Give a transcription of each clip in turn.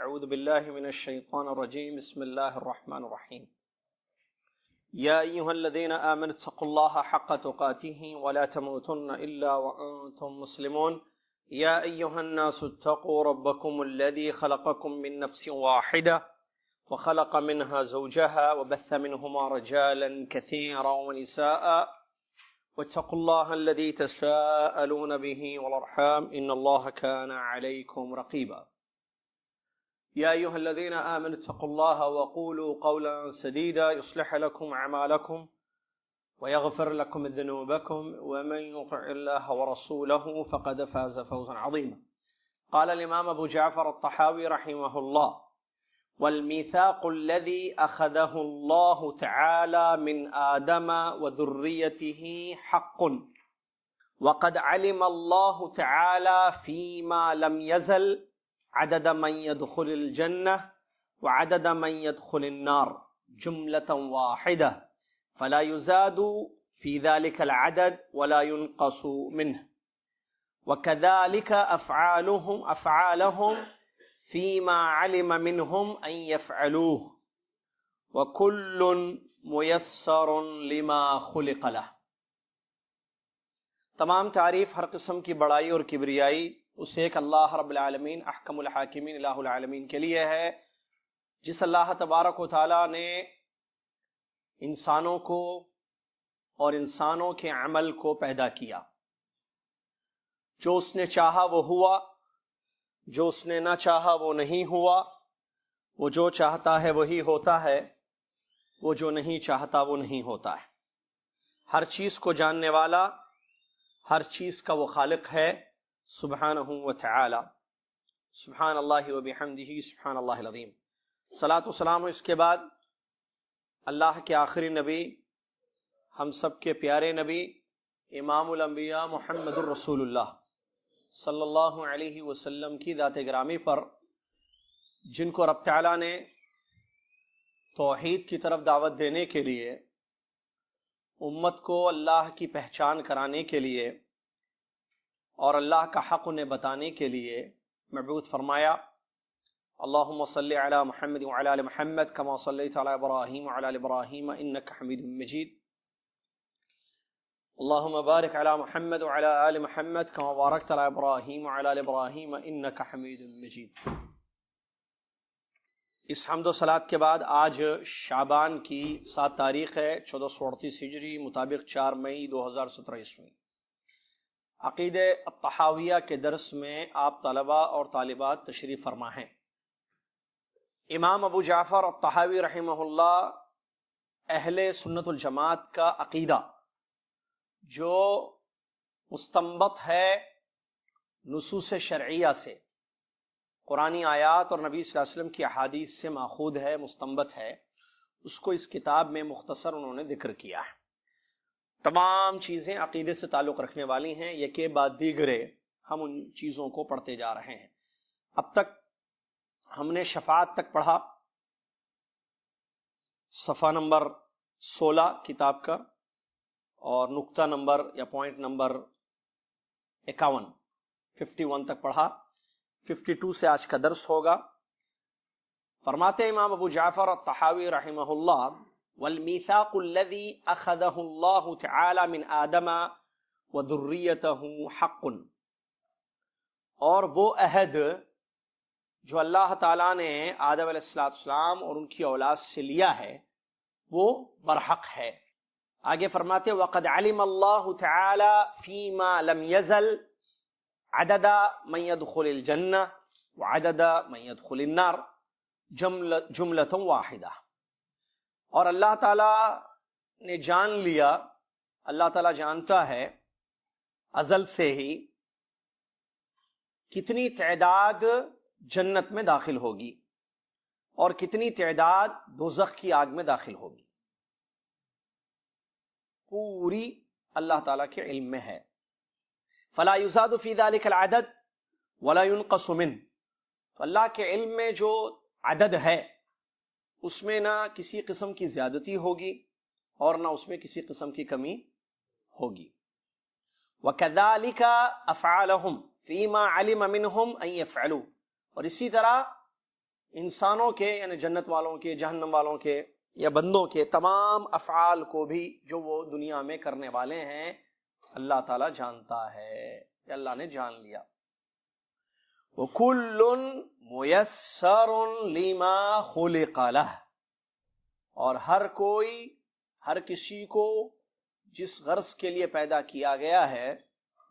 أعوذ بالله من الشيطان الرجيم. بسم الله الرحمن الرحيم. يا أيها الذين آمنوا اتقوا الله حق تقاته ولا تموتن إلا وأنتم مسلمون. يا أيها الناس اتقوا ربكم الذي خلقكم من نفس واحدة وخلق منها زوجها وبث منهما رجالا كثيرا ونساء واتقوا الله الذي تساءلون به والأرحام إن الله كان عليكم رقيبا. يا أيها الذين آمنوا اتقوا الله وقولوا قولا سديدا يصلح لكم أعمالكم ويغفر لكم ذنوبكم ومن يطع الله ورسوله فقد فاز فوزا عظيما. قال الإمام أبو جعفر الطحاوي رحمه الله: والميثاق الذي أخذه الله تعالى من آدم وذريته حق، وقد علم الله تعالى فيما لم يزل عدد من يدخل الجنة وعدد من يدخل النار جملة واحدة، فلا يزاد في ذلك العدد ولا ينقص منه، وكذلك أفعالهم فيما علم منهم أن يفعلوه، وكل ميسر لما خلق له. تمام تعریف ہر قسم کی بڑائی اور کبریائی اس ایک اللہ رب العالمین احکم الحاکمین الہ العالمین کے لیے ہے، جس اللہ تبارک و تعالی نے انسانوں کو اور انسانوں کے عمل کو پیدا کیا. جو اس نے چاہا وہ ہوا، جو اس نے نہ چاہا وہ نہیں ہوا. وہ جو چاہتا ہے وہی ہوتا ہے، وہ جو نہیں چاہتا وہ نہیں ہوتا ہے. ہر چیز کو جاننے والا، ہر چیز کا وہ خالق ہے سبحانہ و تعالی. سبحان اللہ و بحمدہ سبحان اللہ العظیم. صلاۃ و سلام اس کے بعد اللہ کے آخری نبی، ہم سب کے پیارے نبی، امام الانبیاء محمد الرسول اللہ صلی اللہ علیہ وسلم کی ذات گرامی پر، جن کو رب تعالیٰ نے توحید کی طرف دعوت دینے کے لیے، امت کو اللہ کی پہچان کرانے کے لیے اور اللہ کا حق انہیں بتانے کے لیے مبعوث فرمایا. اللہم صلی علی محمد وعلی آل محمد کما صلیت علی ابراہیم وعلی آل ابراہیم انک حمید مجید. اللہم بارک علی محمد وعلی آل محمد کما بارکت علی ابراہیم وعلی آل ابراہیم انک حمید مجید. اس حمد و صلات کے بعد آج شعبان کی 7 تاریخ ہے، 1438 ہجری، مطابق 4 مئی 2017 عیسوی. عقیدہ الطحاویہ کے درس میں آپ طلباء اور طالبات تشریف فرما ہیں. امام ابو جعفر الطحاوی رحمہ اللہ اہل سنت الجماعت کا عقیدہ جو مستنبط ہے نصوص شرعیہ سے، قرآنی آیات اور نبی صلی اللہ علیہ وسلم کی احادیث سے ماخوذ ہے، مستنبط ہے، اس کو اس کتاب میں مختصر انہوں نے ذکر کیا ہے. تمام چیزیں عقیدے سے تعلق رکھنے والی ہیں، یکے بعد دیگرے ہم ان چیزوں کو پڑھتے جا رہے ہیں. اب تک ہم نے شفاعت تک پڑھا، صفحہ نمبر 16 کتاب کا، اور نقطہ نمبر یا پوائنٹ نمبر 51 تک پڑھا. 52 سے آج کا درس ہوگا. فرماتے امام ابو جعفر الطحاوی رحمہ اللہ: والمیثاق الذی اخذہ اللہ تعالی من آدم وذریتہ حق، اور وہ عہد جو اللہ تعالیٰ نے آدم علیہ السلام اور ان کی اولاد سے لیا ہے وہ برحق ہے. آگے فرماتے: وقد علم اللہ تعالی فیما لم یزل عدد من يدخل الجنہ وعدد من يدخل النار جملۃ واحدہ. اور اللہ تعالیٰ نے جان لیا، اللہ تعالیٰ جانتا ہے ازل سے ہی کتنی تعداد جنت میں داخل ہوگی اور کتنی تعداد دوزخ کی آگ میں داخل ہوگی. پوری اللہ تعالیٰ کے علم میں ہے. فلا یزاد فی ذلک العدد ولا ينقص منه. تو اللہ کے علم میں جو عدد ہے اس میں نہ کسی قسم کی زیادتی ہوگی اور نہ اس میں کسی قسم کی کمی ہوگی. وَكَذَلِكَ أَفْعَالَهُمْ فِيمَا عَلِمَ مِنْهُمْ أَن يَفْعَلُوا. اور اسی طرح انسانوں کے یعنی جنت والوں کے، جہنم والوں کے یا بندوں کے تمام افعال کو بھی جو وہ دنیا میں کرنے والے ہیں اللہ تعالیٰ جانتا ہے، یا اللہ نے جان لیا۔ وَكُلٌّ مُيَسَّرٌ لِمَا خُلِقَ لَهُ، اور ہر کوئی، ہر کسی کو جس غرض کے لیے پیدا کیا گیا ہے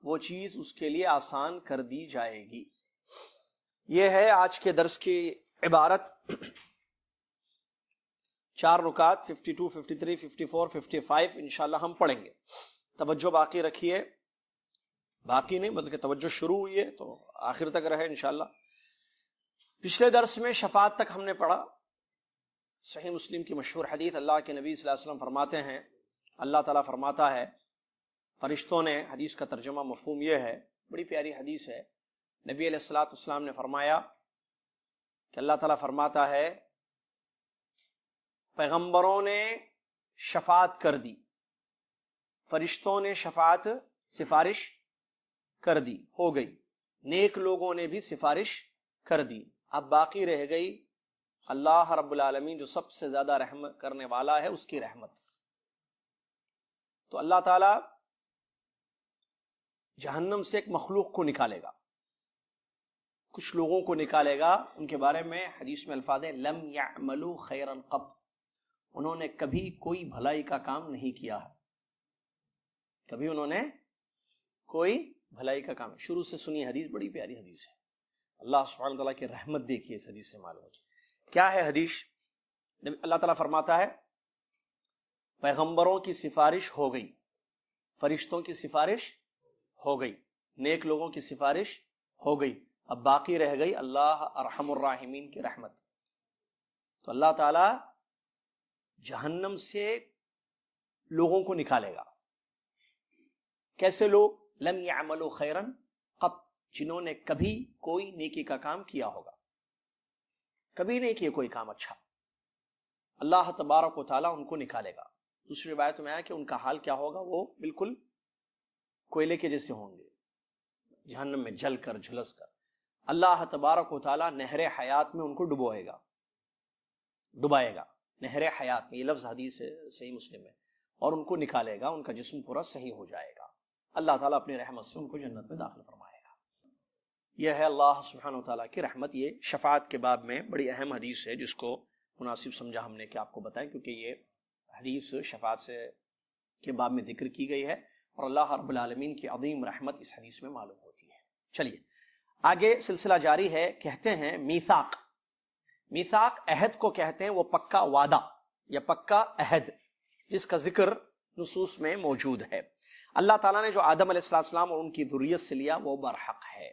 وہ چیز اس کے لیے آسان کر دی جائے گی۔ یہ ہے آج کے درس کی عبارت۔ 4 رکعات 52، 53، 54، 55 انشاءاللہ ہم پڑھیں گے۔ توجہ باقی رکھیے، باقی نہیں بلکہ توجہ شروع ہوئی ہے تو آخر تک رہے انشاءاللہ۔ پچھلے درس میں شفاعت تک ہم نے پڑھا۔ صحیح مسلم کی مشہور حدیث، اللہ کے نبی صلی اللہ علیہ وسلم فرماتے ہیں، اللہ تعالیٰ فرماتا ہے، فرشتوں نے، حدیث کا ترجمہ مفہوم یہ ہے، بڑی پیاری حدیث ہے، نبی علیہ الصلوۃ والسلام نے فرمایا کہ اللہ تعالیٰ فرماتا ہے پیغمبروں نے شفاعت کر دی، فرشتوں نے شفاعت سفارش کر دی، ہو گئی، نیک لوگوں نے بھی سفارش کر دی، اب باقی رہ گئی اللہ رب العالمین جو سب سے زیادہ رحم کرنے والا ہے اس کی رحمت۔ تو اللہ تعالی جہنم سے ایک مخلوق کو نکالے گا، کچھ لوگوں کو نکالے گا، ان کے بارے میں حدیث میں الفاظ ہیں لم یعملوا خیرا قط، انہوں نے کبھی کوئی بھلائی کا کام نہیں کیا ہے، کبھی انہوں نے کوئی بھلائی کا کام۔ شروع سے سنی حدیث، بڑی پیاری حدیث ہے، اللہ سبحانہ تعالیٰ کی رحمت دیکھیے اس حدیث سے معلوم ہوتی۔ کیا ہے حدیث؟ اللہ تعالیٰ فرماتا ہے پیغمبروں کی سفارش ہو گئی، فرشتوں کی سفارش ہو گئی، نیک لوگوں کی سفارش ہو گئی، اب باقی رہ گئی اللہ ارحم الراحمین کی رحمت۔ تو اللہ تعالیٰ جہنم سے لوگوں کو نکالے گا۔ کیسے لوگ؟ لم یعملوا خیرا قط، جنہوں نے کبھی کوئی نیکی کا کام کیا ہوگا، کبھی نہیں کیا کوئی کام اچھا، اللہ تبارک و تعالیٰ ان کو نکالے گا۔ دوسری روایت میں آیا کہ ان کا حال کیا ہوگا، وہ بالکل کوئلے کے جیسے ہوں گے، جہنم میں جل کر جھلس کر۔ اللہ تبارک و تعالیٰ نہر حیات میں ان کو ڈبوئے گا، نہر حیات میں، یہ لفظ حدیث صحیح مسلم ہے، اور ان کو نکالے گا، ان کا جسم پورا صحیح ہو جائے گا، اللہ تعالیٰ اپنی رحمت سے ان کو جنت میں داخل فرمائے گا۔ یہ ہے اللہ سبحانہ و تعالیٰ کی رحمت۔ یہ شفاعت کے باب میں بڑی اہم حدیث ہے جس کو مناسب سمجھا ہم نے کہ آپ کو بتائیں، کیونکہ یہ حدیث شفاعت سے کے باب میں ذکر کی گئی ہے اور اللہ رب العالمین کی عظیم رحمت اس حدیث میں معلوم ہوتی ہے۔ چلیے آگے سلسلہ جاری ہے۔ کہتے ہیں میثاق، میثاق عہد کو کہتے ہیں، وہ پکا وعدہ یا پکا عہد جس کا ذکر نصوص میں موجود ہے۔ اللہ تعالیٰ نے جو آدم علیہ السلام اور ان کی ذریت سے لیا وہ برحق ہے،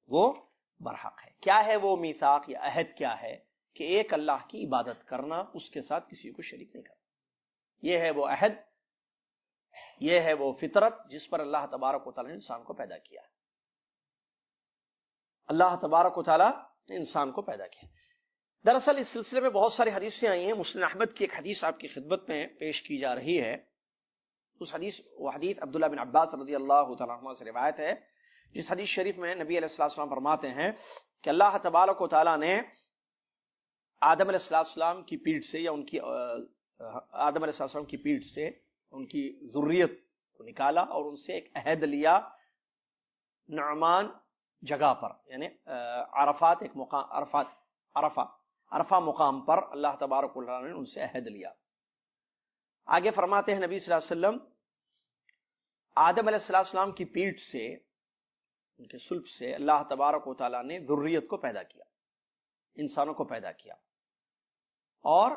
وہ برحق ہے۔ کیا ہے وہ میثاق یا عہد؟ کیا ہے کہ ایک اللہ کی عبادت کرنا، اس کے ساتھ کسی کو شریک نہیں کرنا، یہ ہے وہ عہد، یہ ہے وہ فطرت جس پر اللہ تبارک و تعالیٰ نے انسان کو پیدا کیا۔ اللہ تبارک و تعالیٰ نے انسان کو پیدا کیا۔ دراصل اس سلسلے میں بہت ساری حدیثیں آئی ہیں۔ مسلم احمد کی ایک حدیث آپ کی خدمت میں پیش کی جا رہی ہے۔ وہ حدیث عبداللہ بن عباس رضی اللہ تعالیٰ عنہ سے روایت ہے، جس حدیث شریف میں نبی علیہ السلام فرماتے ہیں کہ اللہ تبارک و تعالیٰ نے آدم علیہ السلام کی پیٹھ سے، یا ان کی آدم علیہ السلام کی پیٹھ سے ان کی ذریت کو نکالا اور ان سے ایک عہد لیا نعمان جگہ پر، یعنی عرفات، ایک مقام، عرفہ مقام پر اللہ تبارک و تعالیٰ نے ان سے عہد لیا۔ آگے فرماتے ہیں نبی صلی اللہ علیہ وسلم آدم علیہ السلام کی پیٹھ سے، ان کے سلب سے اللہ تبارک و تعالیٰ نے ذریت کو پیدا کیا، انسانوں کو پیدا کیا اور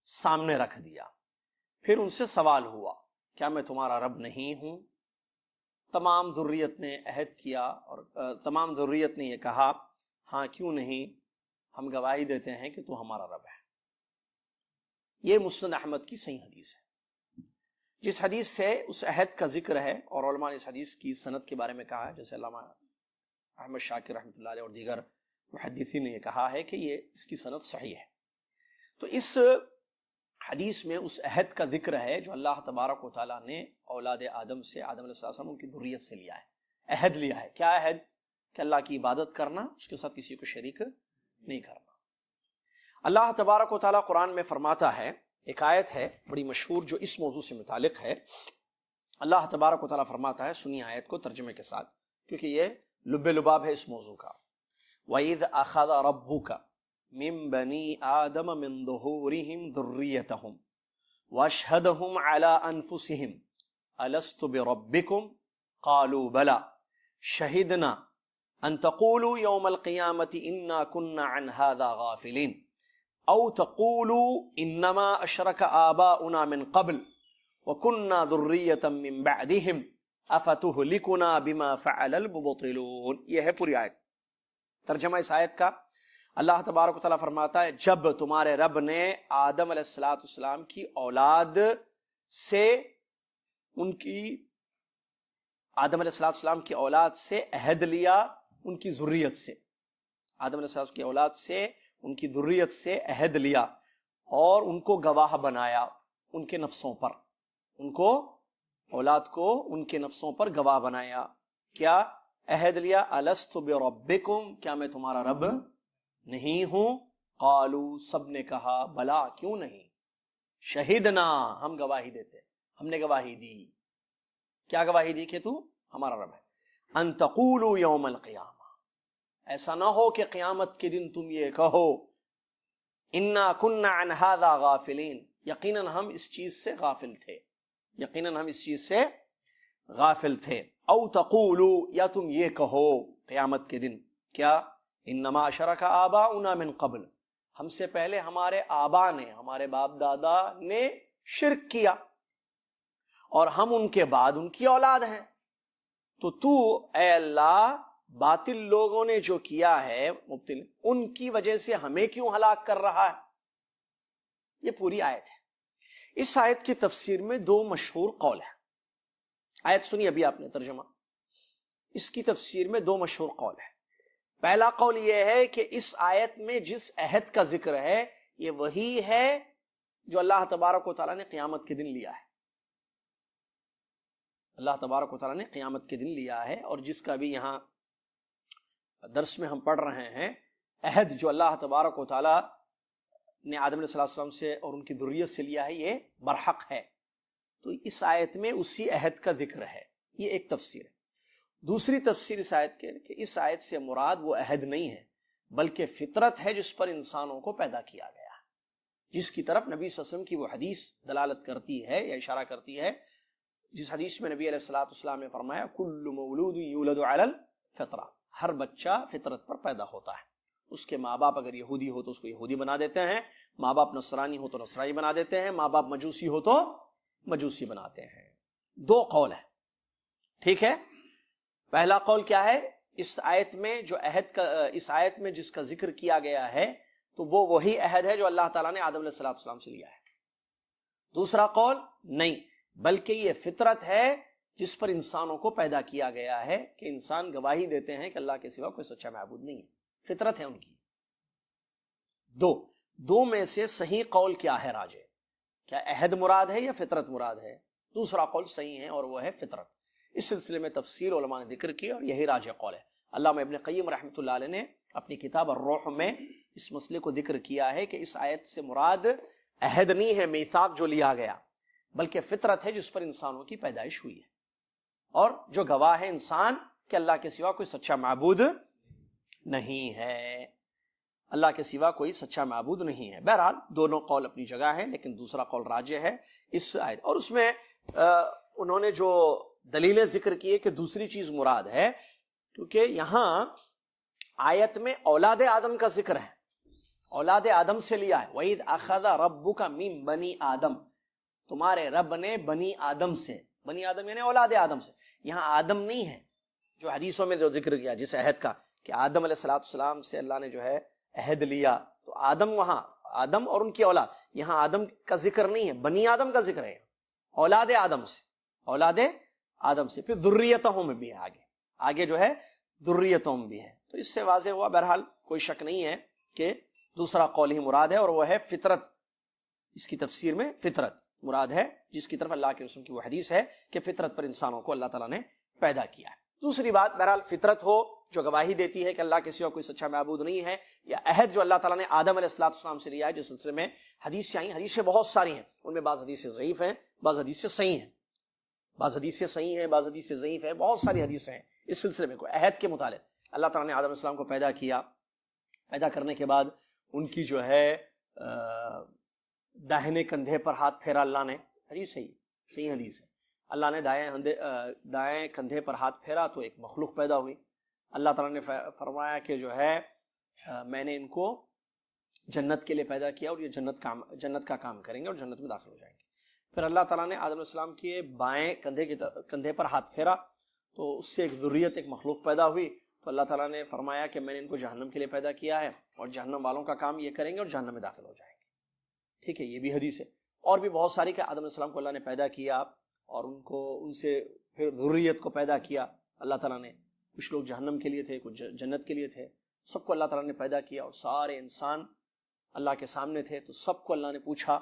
سامنے رکھ دیا۔ پھر ان سے سوال ہوا کیا میں تمہارا رب نہیں ہوں؟ تمام ذریت نے عہد کیا اور تمام ذریت نے یہ کہا ہاں کیوں نہیں، ہم گواہی دیتے ہیں کہ تو ہمارا رب ہے۔ یہ مسند احمد کی صحیح حدیث ہے، جس حدیث سے اس عہد کا ذکر ہے، اور علماء نے اس حدیث کی سند کے بارے میں کہا ہے، جیسے علامہ احمد شاکر رحمۃ اللہ علیہ اور دیگر محدثین نے یہ کہا ہے کہ یہ اس کی سند صحیح ہے۔ تو اس حدیث میں اس عہد کا ذکر ہے جو اللہ تبارک و تعالیٰ نے اولاد آدم سے، آدم علیہ السلام ان کی ذریت سے لیا ہے، عہد لیا ہے۔ کیا عہد؟ کہ اللہ کی عبادت کرنا، اس کے ساتھ کسی کو شریک نہیں کرنا۔ اللہ تبارک و تعالیٰ قرآن میں فرماتا ہے، ایک آیت ہے بڑی مشہور جو اس موضوع سے متعلق ہے. اللہ تبارک و تعالیٰ فرماتا ہے، سنیے آیت کو ترجمے کے ساتھ کیونکہ یہ لب لباب ہے اس موضوع کا. وَإِذْ أَخَذَ رَبُّكَ مِن بَنِي آدَمَ مِن ظُهُورِهِمْ ذُرِّيَّتَهُمْ وَأَشْهَدَهُمْ عَلَىٰ أَنفُسِهِمْ أَلَسْتُ بِرَبِّكُمْ قَالُوا بَلَىٰ شَهِدْنَا أَن تَقُولُوا يَوْمَ الْقِيَامَةِ إِنَّا كُنَّا عَنْ هَٰذَا غَافِلِينَ أَوْ تَقُولُوا إِنَّمَا أَشْرَكَ آبَاؤُنَا مِن قَبْلُ وَكُنَّا ذُرِّيَّةً مِّن بَعْدِهِمْ أَفَتُهْلِكُنَا بِمَا فَعَلَ الْمُبْطِلُونَ. یہ ہے پوری آیت. ترجمہ اس آیت کا، اللہ تبارک و تعالیٰ فرماتا ہے جب تمہارے رب نے آدم علیہ السلام کی اولاد سے آدم علیہ السلام کی اولاد سے عہد لیا، ان کی ذریت سے، آدم علیہ السلام کی اولاد سے ان کی ذریت سے عہد لیا اور ان کو گواہ بنایا ان کے نفسوں پر، ان کو اولاد کو ان کے نفسوں پر گواہ بنایا. کیا عہد لیا؟ الست بربکم، کیا میں تمہارا رب نہیں ہوں؟ قالو، سب نے کہا بلا، کیوں نہیں، شہدنا، ہم گواہی دیتے، ہم نے گواہی دی. کیا گواہی دی؟ کہ تو ہمارا رب ہے. ان تقولوا یوم القیامہ، ایسا نہ ہو کہ قیامت کے دن تم یہ کہو انا کنا عن ھذا غافلین، یقیناً ہم اس چیز سے غافل تھے، یقیناً ہم اس چیز سے غافل تھے. او تقولوا، یا تم یہ کہو قیامت کے دن کیا انما اشرک آباؤنا من قبل، ہم سے پہلے ہمارے آبا نے، ہمارے باپ دادا نے شرک کیا اور ہم ان کے بعد ان کی اولاد ہیں. تو اے اللہ باطل لوگوں نے جو کیا ہے مبتل، ان کی وجہ سے ہمیں کیوں ہلاک کر رہا ہے؟ یہ پوری آیت ہے. اس آیت کی تفسیر میں دو مشہور قول ہیں. آیت سنی ابھی آپ نے ترجمہ، اس کی تفسیر میں دو مشہور قول ہیں. پہلا قول یہ ہے کہ اس آیت میں جس عہد کا ذکر ہے یہ وہی ہے جو اللہ تبارک و تعالیٰ نے قیامت کے دن لیا ہے. اللہ تبارک و تعالیٰ نے قیامت کے دن لیا ہے، اور جس کا بھی یہاں درس میں ہم پڑھ رہے ہیں عہد جو اللہ تبارک و تعالیٰ نے آدم علیہ السلام سے اور ان کی ذریت سے لیا ہے یہ برحق ہے. تو اس آیت میں اسی عہد کا ذکر ہے. یہ ایک تفسیر ہے. دوسری تفسیر اس آیت کے کہ اس آیت سے مراد وہ عہد نہیں ہے بلکہ فطرت ہے جس پر انسانوں کو پیدا کیا گیا ہے، جس کی طرف نبی صلی اللہ علیہ وسلم کی وہ حدیث دلالت کرتی ہے یا اشارہ کرتی ہے، جس حدیث میں نبی علیہ السلام نے فرمایا کل مولود یولد علی الفطرہ، ہر بچہ فطرت پر پیدا ہوتا ہے. اس کے ماں باپ اگر یہودی ہو تو اس کو یہودی بنا دیتے ہیں، ماں باپ نصرانی ہو تو نصرانی بنا دیتے ہیں، ماں باپ مجوسی ہو تو مجوسی بناتے ہیں. دو قول ہے، ٹھیک ہے. پہلا قول کیا ہے؟ اس آیت میں جو عہد کا، اس آیت میں جس کا ذکر کیا گیا ہے تو وہ وہی عہد ہے جو اللہ تعالیٰ نے آدم علیہ السلام سے لیا ہے. دوسرا قول نہیں، بلکہ یہ فطرت ہے جس پر انسانوں کو پیدا کیا گیا ہے کہ انسان گواہی دیتے ہیں کہ اللہ کے سوا کوئی سچا معبود نہیں ہے. فطرت ہے ان کی. دو میں سے صحیح قول کیا ہے راجح؟ کیا عہد مراد ہے یا فطرت مراد ہے؟ دوسرا قول صحیح ہے اور وہ ہے فطرت. اس سلسلے میں تفصیل علماء نے ذکر کی اور یہی راجح قول ہے. علامہ ابن قیم رحمۃ اللہ علیہ نے اپنی کتاب الروح میں اس مسئلے کو ذکر کیا ہے کہ اس آیت سے مراد عہد نہیں ہے میثاق جو لیا گیا، بلکہ فطرت ہے جس پر انسانوں کی پیدائش ہوئی ہے اور جو گواہ ہے انسان کہ اللہ کے سوا کوئی سچا معبود نہیں ہے، اللہ کے سوا کوئی سچا معبود نہیں ہے. بہرحال دونوں قول اپنی جگہ ہیں، لیکن دوسرا قول راجح ہے اس آیت. اور اس میں انہوں نے جو دلیلیں ذکر کی ہے کہ دوسری چیز مراد ہے، کیونکہ یہاں آیت میں اولاد آدم کا ذکر ہے، اولاد آدم سے لیا ہے. وَإِذْ أَخَذَ رَبُّكَ مِن بَنِي آدم، تمہارے رب نے بنی آدم سے، بنی آدم یعنی اولاد آدم سے. یہاں آدم نہیں ہے جو حدیثوں میں جو ذکر کیا جس عہد کا کہ آدم علیہ السلام سے اللہ نے جو ہے عہد لیا، تو آدم وہاں آدم اور ان کی اولاد، یہاں آدم کا ذکر نہیں ہے، بنی آدم کا ذکر ہے، اولاد آدم سے، اولاد آدم سے. پھر ذریتہم بھی ہے، آگے جو ہے ذریتہم بھی ہے. تو اس سے واضح ہوا بہرحال کوئی شک نہیں ہے کہ دوسرا قول ہی مراد ہے اور وہ ہے فطرت. اس کی تفسیر میں فطرت مراد ہے جس کی طرف اللہ کے رسول کی وہ حدیث ہے کہ فطرت پر انسانوں کو اللہ تعالیٰ نے پیدا کیا ہے. دوسری بات بہرحال فطرت ہو جو گواہی دیتی ہے کہ اللہ کے سوا کوئی سچا معبود نہیں ہے، یا عہد جو اللہ تعالیٰ نے آدم علیہ السلام سے لیا ہے، جس سلسلے میں حدیثیں آئیں، حدیثیں بہت ساری ہیں، ان میں بعض حدیثیں ضعیف ہیں، بعض حدیثیں صحیح ہیں، بعض حدیثیں صحیح ہیں، بعض حدیثیں ضعیف ہیں، بہت ساری حدیثیں ہیں اس سلسلے میں. کوئی عہد کے متعلق اللہ تعالیٰ نے آدم علیہ السلام کو پیدا کیا، پیدا کرنے کے بعد ان کی جو ہے داہنے کندھے پر ہاتھ پھیرا اللہ نے، حدیث صحیح حدیث ہے. اللہ نے دائیں کندھے پر ہاتھ پھیرا تو ایک مخلوق پیدا ہوئی. اللہ تعالیٰ نے فرمایا کہ جو ہے میں نے ان کو جنت کے لیے پیدا کیا اور یہ جنت کا کام کریں گے اور جنت میں داخل ہو جائیں گے. پھر اللہ تعالیٰ نے آدم علیہ السلام کے بائیں کندھے پر ہاتھ پھیرا تو اس سے ایک ذریت، ایک مخلوق پیدا ہوئی. تو اللہ تعالیٰ نے فرمایا کہ میں نے ان کو جہنم کے لیے پیدا کیا ہے اور جہنم والوں کا کام یہ کریں گے اور جہنم میں داخل ہو جائیں گے. ٹھیک ہے، یہ بھی حدیث ہے. اور بھی بہت ساری کہ آدم علیہ السلام کو اللہ نے پیدا کیا اور ان سے پھر ذریت کو پیدا کیا اللہ تعالیٰ نے. کچھ لوگ جہنم کے لیے تھے، کچھ جنت کے لیے تھے. سب کو اللہ تعالیٰ نے پیدا کیا اور سارے انسان اللہ کے سامنے تھے. تو سب کو اللہ نے پوچھا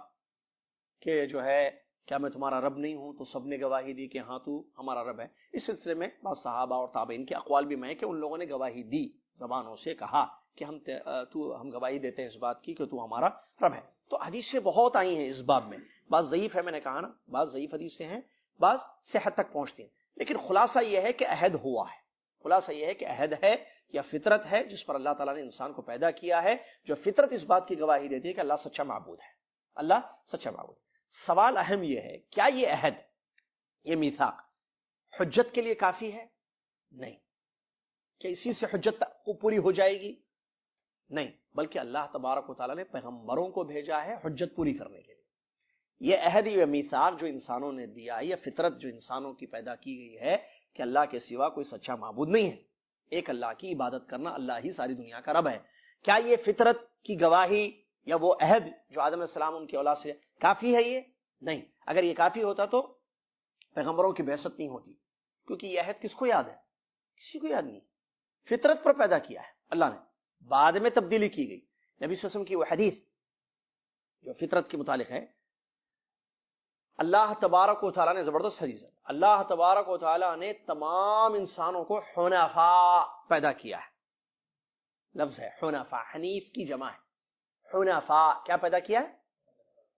کہ جو ہے کیا میں تمہارا رب نہیں ہوں؟ تو سب نے گواہی دی کہ ہاں تو ہمارا رب ہے. اس سلسلے میں بعض صحابہ اور تابعین کے اقوال بھی میں کہ ان لوگوں نے گواہی دی، زبانوں سے کہا کہ ہم گواہی دیتے ہیں اس بات کی کہ تو ہمارا رب ہے. تو حدیثیں بہت آئی ہیں اس باب میں. بعض ضعیف ہے، میں نے کہا نا، بعض ضعیف حدیثیں ہیں، بعض صحت تک پہنچتی ہیں. لیکن خلاصہ یہ ہے کہ عہد ہوا ہے. خلاصہ یہ ہے کہ عہد ہے یا فطرت ہے جس پر اللہ تعالیٰ نے انسان کو پیدا کیا ہے، جو فطرت اس بات کی گواہی دیتی ہے کہ اللہ سچا معبود ہے، اللہ سچا معبود ہے. سوال اہم یہ ہے، کیا یہ عہد، یہ میثاق حجت کے لیے کافی ہے؟ نہیں. کہ اسی سے حجت پوری ہو جائے گی؟ نہیں، بلکہ اللہ تبارک و تعالیٰ نے پیغمبروں کو بھیجا ہے حجت پوری کرنے کے لیے. یہ عہد، یہ میثاق جو انسانوں نے دیا ہے، یہ فطرت جو انسانوں کی پیدا کی گئی ہے کہ اللہ کے سوا کوئی سچا معبود نہیں ہے، ایک اللہ کی عبادت کرنا، اللہ ہی ساری دنیا کا رب ہے. کیا یہ فطرت کی گواہی یا وہ عہد جو آدم علیہ السلام ان کی اولاد سے کافی ہے؟ یہ نہیں. اگر یہ کافی ہوتا تو پیغمبروں کی بعثت نہیں ہوتی، کیونکہ یہ عہد کس کو یاد ہے؟ کسی کو یاد نہیں. فطرت پر پیدا کیا ہے اللہ نے، بعد میں تبدیلی کی گئی. نبی صلی اللہ علیہ وسلم کی وہ حدیث جو فطرت کے متعلق ہے، اللہ تبارک و تعالیٰ نے، زبردست حدیث ہے، اللہ تبارک و تعالیٰ نے تمام انسانوں کو حنفاء پیدا کیا ہے. لفظ ہے حنفاء، حنیف کی جمع ہے. حنفاء کیا پیدا کیا ہے؟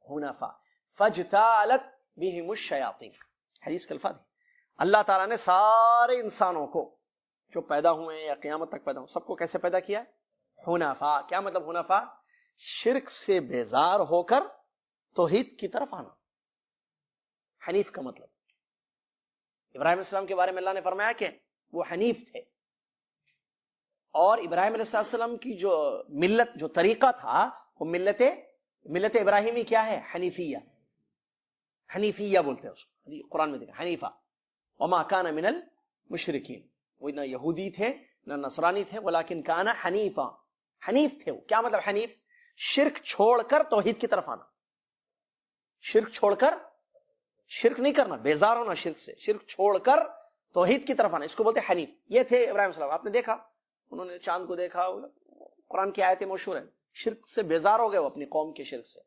حنفاء. فاجتالت بہم الشیاطین، حدیث کا الفاظ ہے. اللہ تعالیٰ نے سارے انسانوں کو جو پیدا ہوئے ہیں یا قیامت تک پیدا ہوں، سب کو کیسے پیدا کیا ہے؟ حنفاء. کیا مطلب حنفاء؟ شرک سے بیزار ہو کر توحید کی طرف آنا. حنیف کا مطلب، ابراہیم علیہ السلام کے بارے میں اللہ نے فرمایا کہ وہ حنیف تھے، اور ابراہیم علیہ السلام کی جو ملت، جو طریقہ تھا، وہ ملت ابراہیمی کیا ہے؟ حنیفیہ. حنیفیہ بولتے ہیں اس کو، قرآن میں دیکھا حنیفہ. وما کان من المشرکین، وہ نہ یہودی تھے نہ نصرانی تھے، ولیکن کان حنیفہ، حنیف تھے وہ. کیا مطلب حنیف؟ شرک چھوڑ کر توحید کی طرف آنا. شرک چھوڑ کر، شرک نہیں کرنا، بیزار ہونا شرک سے، شرک چھوڑ کر توحید کی طرف آنا، اس کو بولتے ہیں حنیف. یہ تھے ابراہیم السلام. آپ نے دیکھا انہوں نے چاند کو دیکھا، قرآن کی آیتیں مشہور ہیں. شرک سے بیزار ہو گئے وہ، اپنی قوم کے شرک سے،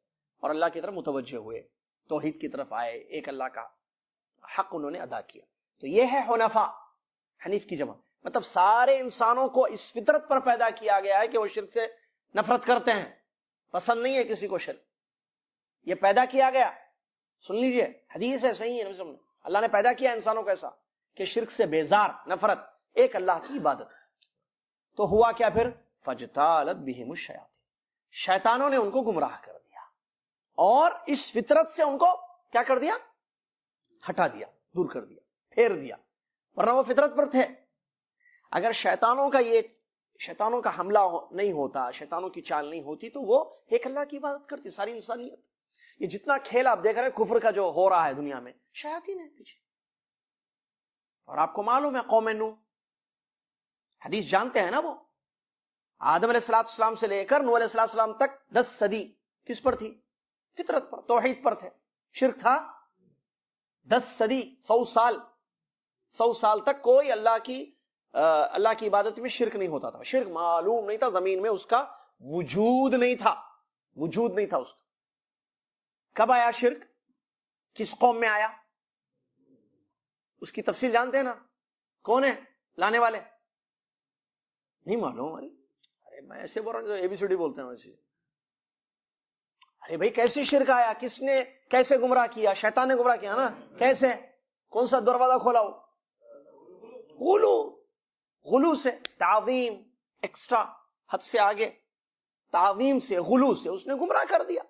اور اللہ کی طرف متوجہ ہوئے، توحید کی طرف آئے، ایک اللہ کا حق انہوں نے ادا کیا. تو یہ ہے حنفاء، حنیف کی جمع. مطلب سارے انسانوں کو اس فطرت پر پیدا کیا گیا ہے کہ وہ شرک سے نفرت کرتے ہیں، پسند نہیں ہے کسی کو شرک. یہ پیدا کیا گیا، سن لیجئے، حدیث ہے، صحیح ہے. اللہ نے پیدا کیا انسانوں کو ایسا کہ شرک سے بیزار، نفرت، ایک اللہ کی عبادت. تو ہوا کیا پھر؟ فجتالت بہم الشیاطین، شیطانوں نے ان کو گمراہ کر دیا اور اس فطرت سے ان کو کیا کر دیا؟ ہٹا دیا، دور کر دیا، پھیر دیا. ورنہ وہ فطرت پر تھے. اگر شیطانوں کا حملہ نہیں ہوتا، شیطانوں کی چال نہیں ہوتی، تو وہ ایک اللہ کی عبادت کرتی ساری انسانیت. یہ جتنا کھیل آپ دیکھ رہے ہیں کفر کا جو ہو رہا ہے دنیا میں، شیاطین ہے پیچھے. اور آپ کو معلوم ہے قوم نوح، حدیث جانتے ہیں نا، وہ آدم علیہ السلام سے لے کر نوح علیہ السلام تک 10 صدی کس پر تھی؟ فطرت پر، توحید پر تھے. شرک تھا 10 صدی، 100 سال تک کوئی اللہ کی عبادت میں شرک نہیں ہوتا تھا. شرک معلوم نہیں تھا، زمین میں اس کا وجود نہیں تھا، وجود نہیں تھا اس کا. کب آیا شرک؟ کس قوم میں آیا؟ اس کی تفصیل جانتے ہیں نا، کون ہے لانے والے؟ نہیں معلوم؟ ارے میں ایسے بول رہا ہوں اے بی سی ڈی بولتے ہیں ویسے. ارے بھائی کیسے شرک آیا؟ کس نے کیسے گمراہ کیا؟ شیطان نے گمراہ کیا نا. کیسے؟ کون سا دروازہ کھولا ہو؟ غلو سے، تعظیم، ایکسٹرا، حد سے آگے، تعظیم سے، غلو سے اس نے گمراہ کر دیا.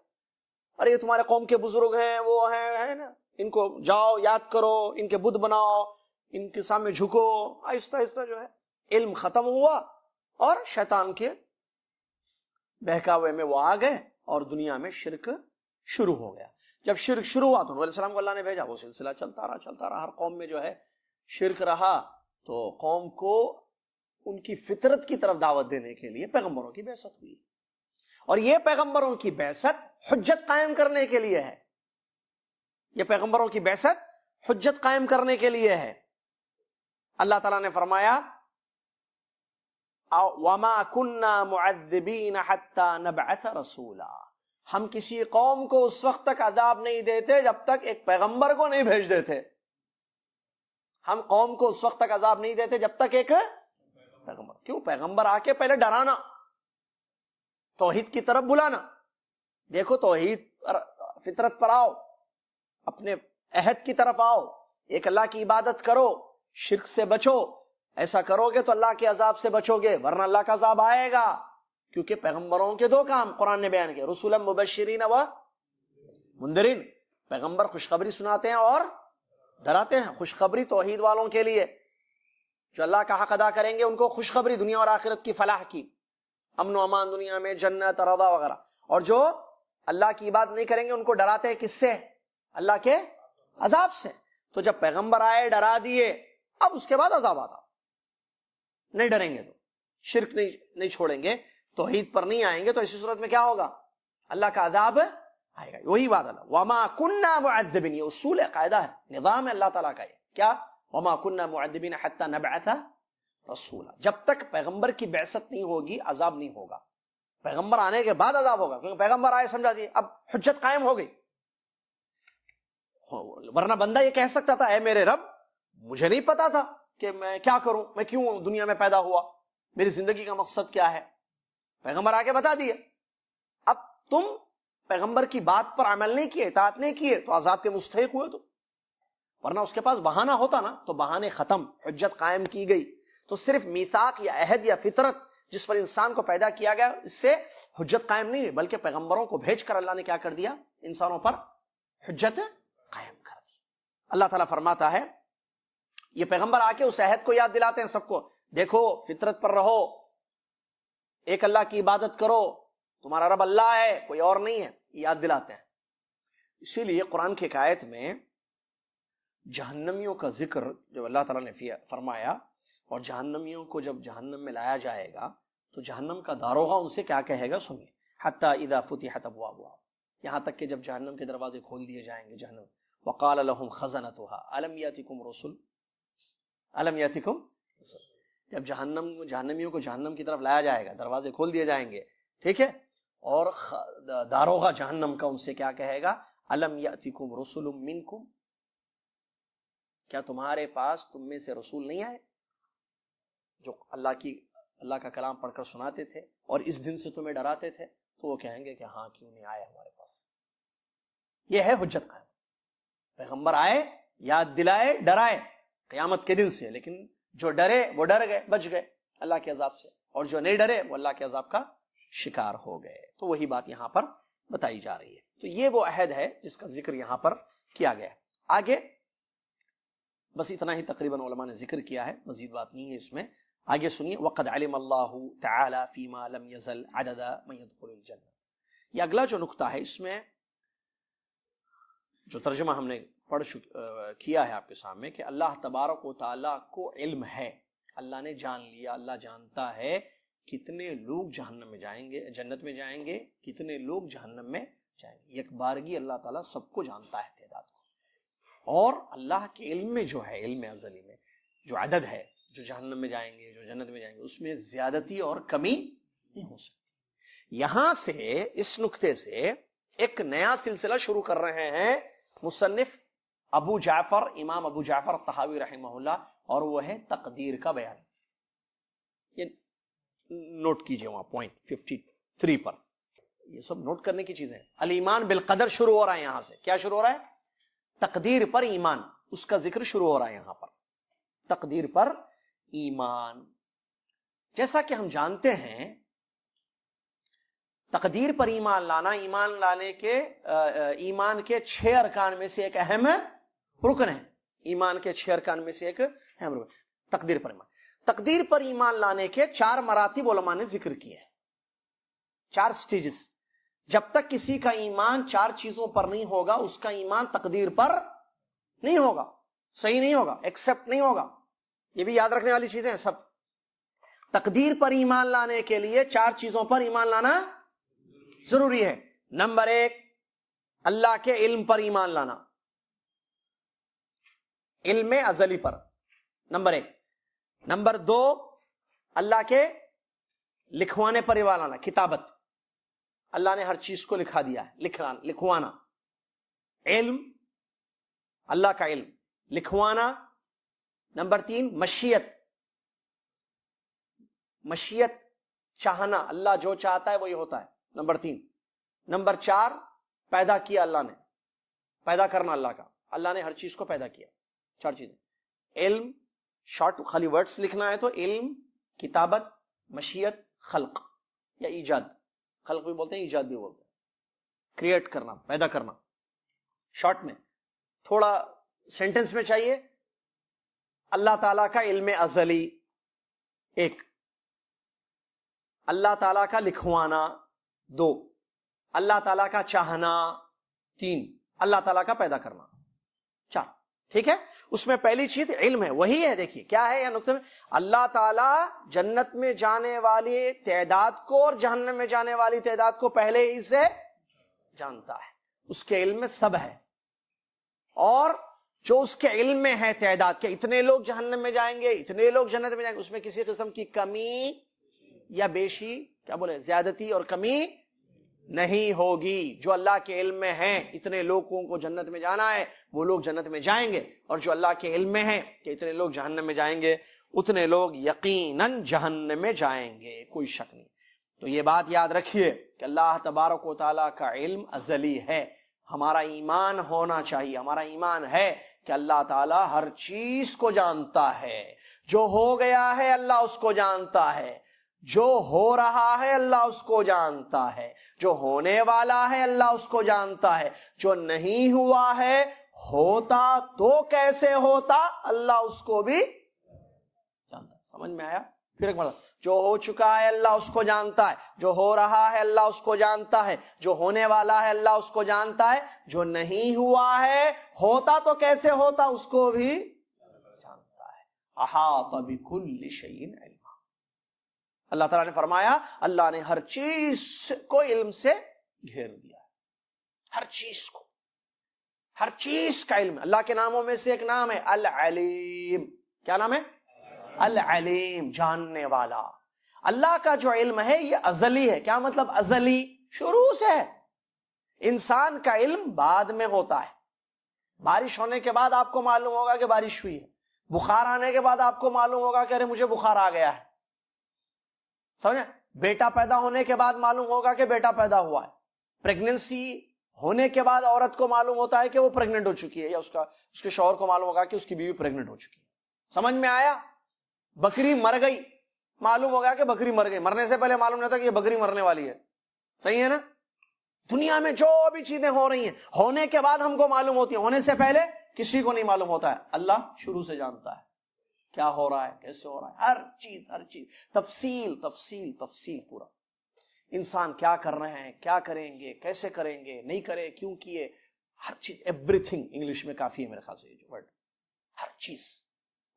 ارے یہ تمہارے قوم کے بزرگ ہیں، وہ ہیں نا، ان کو جاؤ یاد کرو، ان کے بت بناؤ، ان کے سامنے جھکو. آہستہ آہستہ جو ہے علم ختم ہوا اور شیطان کے بہکاوے میں وہ آ گئے اور دنیا میں شرک شروع ہو گیا. جب شرک شروع ہوا تو نبی علیہ السلام کو اللہ نے بھیجا، وہ سلسلہ چلتا رہا. ہر قوم میں جو ہے شرک رہا تو قوم کو ان کی فطرت کی طرف دعوت دینے کے لیے پیغمبروں کی بعثت ہوئی. اور یہ پیغمبروں کی بعثت حجت قائم کرنے کے لیے ہے. یہ پیغمبروں کی بعثت حجت قائم کرنے کے لیے ہے. اللہ تعالیٰ نے فرمایا وَمَا كُنَّا مُعَذِّبِينَ حَتَّى نَبْعَثَ رَسُولًا. ہم کسی قوم کو اس وقت تک عذاب نہیں دیتے جب تک ایک پیغمبر کو نہیں بھیج دیتے. ہم قوم کو اس وقت تک عذاب نہیں دیتے جب تک ایک پیغمبر. کیوں؟ پیغمبر آ کے پہلے ڈرانا، توحید کی طرف بلانا. دیکھو توحید فطرت پر آؤ، اپنے عہد کی طرف آؤ، ایک اللہ کی عبادت کرو، شرک سے بچو. ایسا کرو گے تو اللہ کے عذاب سے بچو گے، ورنہ اللہ کا عذاب آئے گا. کیونکہ پیغمبروں کے دو کام قرآن نے بیان کیے، رسولا مبشرین و منذرین. پیغمبر خوشخبری سناتے ہیں اور ڈراتے ہیں. خوشخبری توحید والوں کے لیے جو اللہ کا حق ادا کریں گے، ان کو خوشخبری دنیا اور آخرت کی فلاح کی، امن و امان دنیا میں، جنت، رضا وغیرہ. اور جو اللہ کی عبادت نہیں کریں گے ان کو ڈراتے ہیں کس سے؟ اللہ کے عذاب سے. تو جب پیغمبر آئے ڈرا دیے، اب اس کے بعد عذاب آتا. نہیں ڈریں گے تو، شرک نہیں چھوڑیں گے، توحید پر نہیں آئیں گے تو اسی صورت میں کیا ہوگا؟ اللہ کا عذاب آئے گا. وہی بات اللہ وما كنا معذبین، یہ اصول ہے، قاعدہ ہے، نظام ہے اللہ تعالیٰ کا. یہ کیا؟ وما كنا معذبین حتى نبعث رسولا. جب تک پیغمبر کی بعثت نہیں ہوگی عذاب نہیں ہوگا. پیغمبر آنے کے بعد عذاب ہوگا، کیونکہ پیغمبر آئے سمجھا دیے، اب حجت قائم ہو گئی. ورنہ بندہ یہ کہہ سکتا تھا اے میرے رب مجھے نہیں پتا تھا کہ میں کیا کروں، میں کیوں دنیا میں پیدا ہوا، میری زندگی کا مقصد کیا ہے. پیغمبر آ کے بتا دیے. اب تم پیغمبر کی بات پر عمل نہیں کیے، اطاعت نہیں کیے تو عذاب کے مستحق ہوئے. تو ورنہ اس کے پاس بہانہ ہوتا نا، تو بہانے ختم، حجت قائم کی گئی. تو صرف میثاق یا عہد یا فطرت جس پر انسان کو پیدا کیا گیا، اس سے حجت قائم نہیں ہوئی، بلکہ پیغمبروں کو بھیج کر اللہ نے کیا کر دیا؟ انسانوں پر حجت قائم کر دی. اللہ تعالیٰ فرماتا ہے، یہ پیغمبر آ کے اس عہد کو یاد دلاتے ہیں سب کو، دیکھو فطرت پر رہو، ایک اللہ کی عبادت کرو، تمہارا رب اللہ ہے، کوئی اور نہیں ہے، یاد دلاتے ہیں. اسی لیے قرآن کی ایک آیت میں جہنمیوں کا ذکر جب اللہ تعالیٰ نے فرمایا، اور جہنمیوں کو جب جہنم میں لایا جائے گا تو جہنم کا داروغہ ان سے کیا کہے گا؟ سنیے. حتی اذا فتحت ابوابها، یہاں تک کہ جب جہنم کے دروازے کھول دیے جائیں گے جہنم. وقال لهم خزنتها الم یاتکم رسل، الم یاتکم رسل. جب جہنمیوں کو جہنم کی طرف لایا جائے گا، دروازے کھول دیے جائیں گے، ٹھیک ہے، اور داروغہ جہنم کا ان سے کیا کہے گا؟ الم یاتکم رسل منکم، کیا تمہارے پاس تم میں سے رسول نہیں آئے جو اللہ کا کلام پڑھ کر سناتے تھے اور اس دن سے تمہیں ڈراتے تھے؟ تو وہ کہیں گے کہ ہاں، کیوں نہیں آئے ہمارے پاس. یہ ہے حجت قائم. پیغمبر آئے، یاد دلائے، ڈرائے قیامت کے دن سے، لیکن جو ڈرے وہ ڈر گئے، بچ گئے اللہ کے عذاب سے، اور جو نہیں ڈرے وہ اللہ کے عذاب کا شکار ہو گئے. تو وہی بات یہاں پر بتائی جا رہی ہے. تو یہ وہ عہد ہے جس کا ذکر یہاں پر کیا گیا. آگے بس اتنا ہی تقریباً علماء نے ذکر کیا ہے، مزید بات نہیں ہے اس میں. آگے سنیے. وقد علم اللہ تعالی فیما لم یزل عدد من يدخل الجنہ. یہ اگلا جو نقطہ ہے، اس میں جو ترجمہ ہم نے کیا ہے آپ کے سامنے، کہ اللہ تبارک و تعالی کو علم ہے، اللہ نے جان لیا، اللہ جانتا ہے کتنے لوگ جہنم میں جائیں گے، جنت میں جائیں گے، کتنے لوگ جہنم میں جائیں گے. یک بارگی اللہ تعالیٰ سب کو جانتا ہے، تعداد کو. اور اللہ کے علم میں جو ہے، علم ازلی میں جو عدد ہے، جو جہنم میں جائیں گے، جو جنت میں جائیں گے، اس میں زیادتی اور کمی نہیں ہو سکتی. یہاں سے اس نقطے سے ایک نیا سلسلہ شروع کر رہے ہیں مصنف ابو جعفر، امام ابو جعفر طحاوی رحمہ اللہ، اور وہ ہے تقدیر کا بیان. نوٹ کیجئے وہاں پوائنٹ 53 پر، یہ سب نوٹ کرنے کی چیزیں. الایمان بالقدر شروع ہو رہا ہے یہاں سے. کیا شروع ہو رہا ہے؟ تقدیر پر ایمان، اس کا ذکر شروع ہو رہا ہے یہاں پر. تقدیر پر ایمان. جیسا کہ ہم جانتے ہیں تقدیر پر ایمان لانا ایمان لانے کے ایمان کے 6 ارکان میں سے ایک اہم رکن ہے. ایمان کے 6 ارکان میں سے ایک اہم رکن تقدیر پر ایمان. تقدیر پر ایمان لانے کے 4 مراتب علماء نے ذکر کیے ہیں، 4 سٹیجز. جب تک کسی کا ایمان 4 چیزوں پر نہیں ہوگا اس کا ایمان تقدیر پر نہیں ہوگا، صحیح نہیں ہوگا، ایکسپٹ نہیں ہوگا. یہ بھی یاد رکھنے والی چیزیں ہیں سب. تقدیر پر ایمان لانے کے لیے 4 چیزوں پر ایمان لانا ضروری ہے. نمبر 1 اللہ کے علم پر ایمان لانا، علم ازلی پر، نمبر 1. نمبر 2 اللہ کے لکھوانے پر ایمان لانا، کتابت، اللہ نے ہر چیز کو لکھا دیا ہے، لکھوانا. علم، اللہ کا علم، لکھوانا. نمبر 3 مشیت، مشیت چاہنا، اللہ جو چاہتا ہے وہی ہوتا ہے. نمبر 3. نمبر 4 پیدا کیا اللہ نے، پیدا کرنا اللہ کا، اللہ نے ہر چیز کو پیدا کیا. 4 چیزیں. علم، شارٹ خالی ورڈز لکھنا ہے تو علم، کتابت، مشیت، خلق یا ایجاد. خلق بھی بولتے ہیں، ایجاد بھی بولتے ہیں. کریٹ کرنا، پیدا کرنا. شارٹ میں، تھوڑا سینٹنس میں چاہیے. اللہ تعالیٰ کا علم ازلی 1، اللہ تعالیٰ کا لکھوانا 2، اللہ تعالیٰ کا چاہنا 3، اللہ تعالیٰ کا پیدا کرنا 4. ٹھیک ہے. اس میں پہلی چیز علم ہے، وہی ہے. دیکھیے کیا ہے یہ نقطہ میں، اللہ تعالیٰ جنت میں جانے والی تعداد کو اور جہنم میں جانے والی تعداد کو پہلے ہی سے جانتا ہے، اس کے علم میں سب ہے. اور جو اس کے علم میں ہے تعداد کے اتنے لوگ جہنم میں جائیں گے، اتنے لوگ جنت میں جائیں گے، اس میں کسی قسم کی کمی یا بیشی، کیا بولے، زیادتی اور کمی نہیں ہوگی. جو اللہ کے علم میں ہیں اتنے لوگوں کو جنت میں جانا ہے وہ لوگ جنت میں جائیں گے، اور جو اللہ کے علم میں ہیں کہ اتنے لوگ جہنم میں جائیں گے اتنے لوگ یقیناً جہنم میں جائیں گے، کوئی شک نہیں. تو یہ بات یاد رکھیے کہ اللہ تبارک و تعالیٰ کا علم ازلی ہے. ہمارا ایمان ہونا چاہیے، ہمارا ایمان ہے کہ اللہ تعالیٰ ہر چیز کو جانتا ہے. جو ہو گیا ہے اللہ اس کو جانتا ہے، جو ہو رہا ہے اللہ اس کو جانتا ہے، جو ہونے والا ہے اللہ اس کو جانتا ہے، جو نہیں ہوا ہے، ہوتا تو کیسے ہوتا اللہ اس کو بھی جانتا ہے. سمجھ میں آیا؟ پھر ایک مرتبہ، جو ہو چکا ہے اللہ اس کو جانتا ہے، جو ہو رہا ہے اللہ اس کو جانتا ہے، جو ہونے والا ہے اللہ اس کو جانتا ہے، جو نہیں ہوا ہے، ہوتا تو کیسے ہوتا اس کو بھی جانتا ہے. احاط بکل شیء علما. اللہ تعالیٰ نے فرمایا اللہ نے ہر چیز کو علم سے گھیر دیا، ہر چیز کو، ہر چیز کا علم. اللہ کے ناموں میں سے ایک نام ہے العلیم. کیا نام ہے؟ العلیم، جاننے والا. اللہ کا جو علم ہے یہ ازلی ہے. کیا مطلب ازلی؟ شروع سے ہے. انسان کا علم بعد میں ہوتا ہے. بارش ہونے کے بعد آپ کو معلوم ہوگا کہ بارش ہوئی ہے، بخار آنے کے بعد آپ کو معلوم ہوگا کہ ارے مجھے بخار آ گیا ہے. سمجھے؟ بیٹا پیدا ہونے کے بعد معلوم ہوگا کہ بیٹا پیدا ہوا ہے. پریگننسی ہونے کے بعد عورت کو معلوم ہوتا ہے کہ وہ پریگننٹ ہو چکی ہے، یا اس کے شوہر کو معلوم ہوگا کہ اس کی بیوی پریگننٹ ہو چکی ہے. سمجھ میں آیا؟ بکری مر گئی، معلوم ہوگا کہ بکری مر گئی. مرنے سے پہلے معلوم نہیں تھا کہ یہ بکری مرنے والی ہے. صحیح ہے نا؟ دنیا میں جو بھی چیزیں ہو رہی ہیں ہونے کے بعد ہم کو معلوم ہوتی ہیں، ہونے سے پہلے کسی کو نہیں معلوم ہوتا ہے. اللہ شروع سے جانتا ہے کیا ہو رہا ہے، کیسے ہو رہا ہے، ہر چیز، ہر چیز، تفصیل تفصیل تفصیل پورا. انسان کیا کر رہے ہیں، کیا کریں گے، کیسے کریں گے، نہیں کرے، کیوں کیے، ہر چیز. ایوری تھنگ انگلش میں کافی ہے میرے خیال سے یہ جو ورڈ، ہر چیز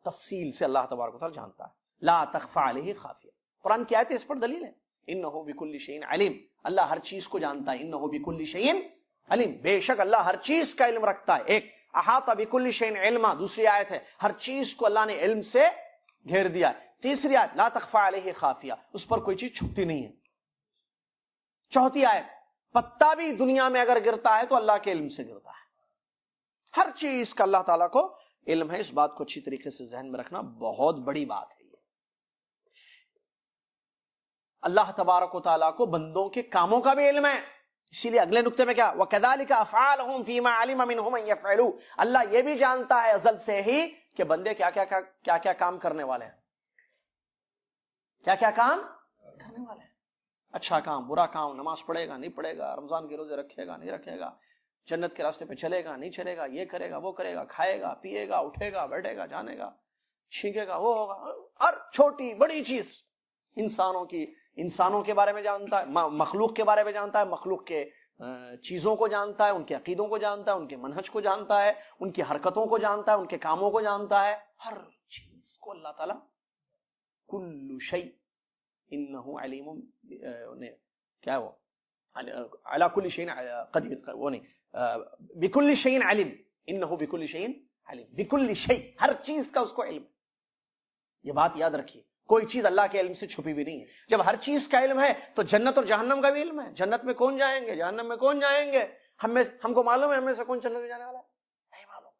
تفصیل سے اللہ تبارک و تعالی جانتا ہے. لا تخفى علیہ خافیہ. قرآن کی آیت اس پر دلیل ہے. انہ بکل شیء علیم. اللہ ہر چیز کو جانتا ہے. انہ بکل شیء علیم. بے شک اللہ ہر چیز کا علم رکھتا ہے. ایک احاط بکل شیء علما، دوسری آیت ہے ہر چیز کو اللہ نے علم سے گھیر دیا ہے. تیسری آیت لا تخفى علیہ خافیہ، اس پر کوئی چیز چھپتی نہیں ہے. چوتھی آیت پتا بھی دنیا میں اگر گرتا ہے تو اللہ کے علم سے گرتا ہے. ہر چیز کا اللہ تعالیٰ کو علم ہے. اس بات کو اچھی طریقے سے ذہن میں رکھنا بہت بڑی بات ہے. اللہ تبارک و تعالیٰ کو بندوں کے کاموں کا بھی علم ہے. اسی لیے اگلے نقطے میں کیا وَكَذَلِكَ أَفْعَالُهُمْ فِي مَا عَلِمَ مِنْهُمْ أَن يَفْعَلُوا. اللہ یہ بھی جانتا ہے ازل سے ہی کہ بندے کیا کیا کام کرنے والے ہیں, کیا کیا کام کرنے والے ہیں. اچھا کام, برا کام, نماز پڑھے گا نہیں پڑھے گا, رمضان کے روزے رکھے گا نہیں رکھے گا, جنت کے راستے پہ چلے گا نہیں چلے گا, یہ کرے گا وہ کرے گا, کھائے گا پیے گا, اٹھے گا بیٹھے گا, جانے گا چھینکے گا, وہ ہوگا. ہر چھوٹی بڑی چیز انسانوں کے بارے میں جانتا ہے, مخلوق کے بارے میں جانتا ہے, مخلوق کے چیزوں کو جانتا ہے, ان کے عقیدوں کو جانتا ہے, ان کے منہج کو جانتا ہے, ان کی حرکتوں کو جانتا ہے, ان کے کاموں کو جانتا ہے. ہر چیز کو اللہ تعالیٰ کل شیء انہ علیم, کیا ہے وہ علی کل شیء قدیر, وہ نہیں بکل شیء علیم, انہ بکل شیء علیم, بکل شیء, ہر چیز کا اس کو علم. یہ بات یاد رکھیے, کوئی چیز اللہ کے علم سے چھپی بھی نہیں ہے. جب ہر چیز کا علم ہے تو جنت اور جہنم کا بھی علم ہے. جنت میں کون جائیں گے, جہنم میں کون جائیں گے, ہم کو معلوم ہے ہم میں سے کون جنت میں جانے والا ہے, نہیں معلوم.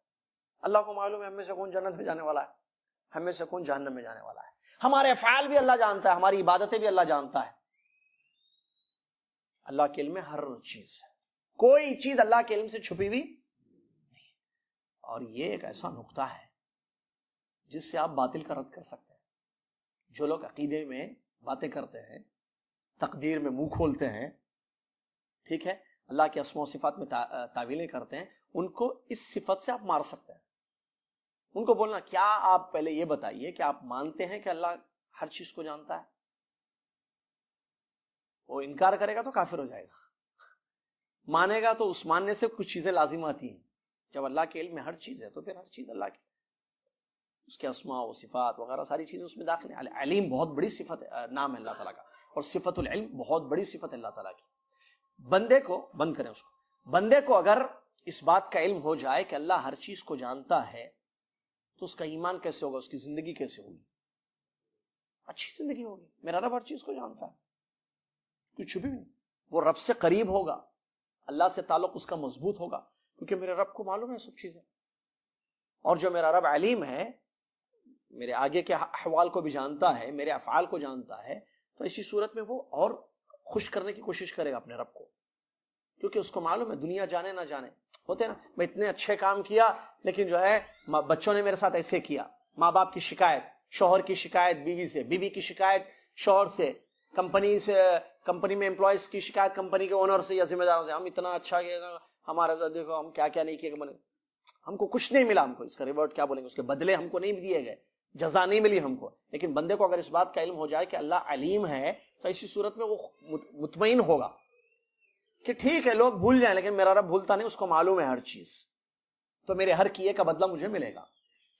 اللہ کو معلوم ہے ہم میں سے کون جنت میں جانے والا ہے, ہم میں سے کون جہنم میں جانے والا ہے. ہمارے افعال بھی اللہ جانتا ہے, ہماری عبادتیں بھی اللہ جانتا ہے. اللہ کے علم میں ہر چیز ہے, کوئی چیز اللہ کے علم سے چھپی ہوئی نہیں. اور یہ ایک ایسا نقطہ ہے جس سے آپ باطل کا رد کر سکتے ہیں. جو لوگ عقیدے میں باتیں کرتے ہیں, تقدیر میں منہ کھولتے ہیں, ٹھیک ہے, اللہ کے اسماء و صفات میں تعویلیں کرتے ہیں, ان کو اس صفت سے آپ مار سکتے ہیں. ان کو بولنا کیا آپ پہلے یہ بتائیے کہ آپ مانتے ہیں کہ اللہ ہر چیز کو جانتا ہے. وہ انکار کرے گا تو کافر ہو جائے گا, مانے گا تو اس ماننے سے کچھ چیزیں لازم آتی ہیں. جب اللہ کے علم میں ہر چیز ہے تو پھر ہر چیز اللہ کی, اس کے اسماء و صفات وغیرہ ساری چیزیں اس میں داخل ہیں. علیم بہت بڑی صفت نام ہے اللہ تعالیٰ کا, اور صفت العلم بہت بڑی صفت ہے اللہ تعالیٰ کی. بندے کو بند کریں, اس کو بندے کو اگر اس بات کا علم ہو جائے کہ اللہ ہر چیز کو جانتا ہے تو اس کا ایمان کیسے ہوگا, اس کی زندگی کیسے ہوگی, اچھی زندگی ہوگی. میرا رب ہر چیز کو جانتا ہے, کچھ بھی نہیں. وہ رب سے قریب ہوگا, اللہ سے تعلق اس کا مضبوط ہوگا, کیونکہ میرے رب کو معلوم ہے سب چیزیں. اور جو میرا رب علیم ہے, میرے آگے کے احوال کو بھی جانتا ہے, میرے افعال کو جانتا ہے, تو اسی صورت میں وہ اور خوش کرنے کی کوشش کرے گا اپنے رب کو, کیونکہ اس کو معلوم ہے دنیا جانے نہ جانے. ہوتے نا, میں اتنے اچھے کام کیا لیکن جو ہے بچوں نے میرے ساتھ ایسے کیا, ماں باپ کی شکایت, شوہر کی شکایت بیوی سے, بیوی کی شکایت شوہر سے, کمپنی میں امپلائیز کی شکایت کمپنی کے اونر سے یا ذمہ داروں سے. ہم اتنا اچھا کیا, ہمارا دیکھو ہم کیا کیا نہیں کیا, ہم کو کچھ نہیں ملا, ہم کو اس کا ریورٹ کیا بولیں گے, اس کے بدلے ہم کو نہیں دیے گئے, جزا نہیں ملی ہم کو. لیکن بندے کو اگر اس بات کا علم ہو جائے کہ اللہ علیم ہے تو اسی صورت میں وہ مطمئن ہوگا کہ ٹھیک ہے لوگ بھول جائیں لیکن میرا رب بھولتا نہیں, اس کو معلوم ہے ہر چیز, تو میرے ہر کیے کا بدلہ مجھے ملے گا,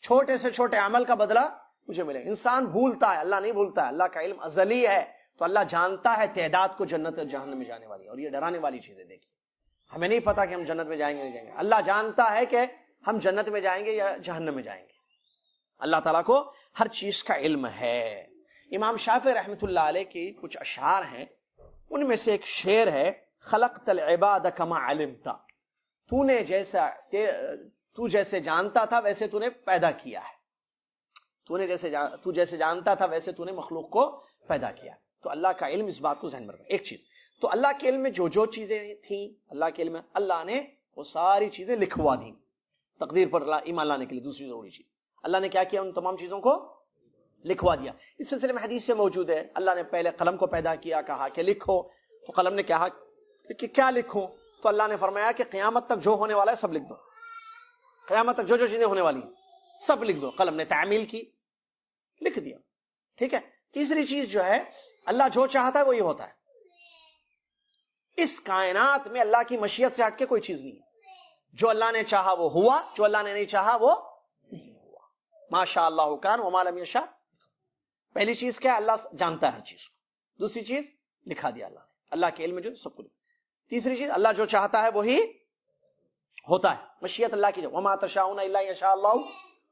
چھوٹے سے چھوٹے عمل کا بدلہ مجھے ملے گا. انسان بھولتا ہے, اللہ نہیں بھولتا ہے, اللہ کا علم ازلی ہے, تو اللہ جانتا ہے تعداد کو جنت اور جہنم میں جانے والی. اور یہ ڈرانے والی چیزیں دیکھیے, ہمیں نہیں پتا کہ ہم جنت میں جائیں گے نہیں جائیں گے, اللہ جانتا ہے کہ ہم جنت میں جائیں گے یا جہنم میں جائیں گے. اللہ تعالیٰ کو ہر چیز کا علم ہے. امام شافعی رحمۃ اللہ علیہ کی کچھ اشعار ہیں, ان میں سے ایک شعر ہے, خلقت العباد کما علمت, تو جیسے جانتا تھا ویسے تو نے پیدا کیا ہے, تو جیسے جانتا تھا ویسے تو نے مخلوق کو پیدا کیا. تو اللہ کا علم, اس بات کو ذہن میں رکھیں. ایک چیز تو اللہ کے علم میں جو چیزیں تھیں, اللہ کے علم میں اللہ نے وہ ساری چیزیں لکھوا دیں تقدیر پر ایمان لانے کے لیے. دوسری ضروری چیز, اللہ نے کیا کیا, ان تمام چیزوں کو لکھوا دیا. اس سلسلے میں حدیث سے موجود ہے, اللہ نے پہلے قلم کو پیدا کیا, کہا کہ لکھو, تو قلم نے کہا کہ کیا لکھوں, تو اللہ نے فرمایا کہ قیامت تک جو ہونے والا ہے سب لکھ دو, قیامت تک جو چیزیں ہونے والی ہیں سب لکھ دو. قلم نے تعمیل کی, لکھ دیا, ٹھیک ہے. تیسری چیز جو ہے, اللہ جو چاہتا ہے وہی ہوتا ہے. اس کائنات میں اللہ کی مشیت سے ہٹ کے کوئی چیز نہیں ہے. جو اللہ نے چاہا وہ ہوا, جو اللہ نے نہیں چاہا وہ نہیں ہوا. ما شاء اللہ کان وما لم یشاء. پہلی چیز کیا ہے, اللہ جانتا ہے ہر چیز کو. دوسری چیز لکھا دیا اللہ نے, اللہ کے علم میں جو سب کو. تیسری چیز, اللہ جو چاہتا ہے وہی ہوتا ہے, مشیت اللہ کی. وما تشاؤون الا یشاء اللہ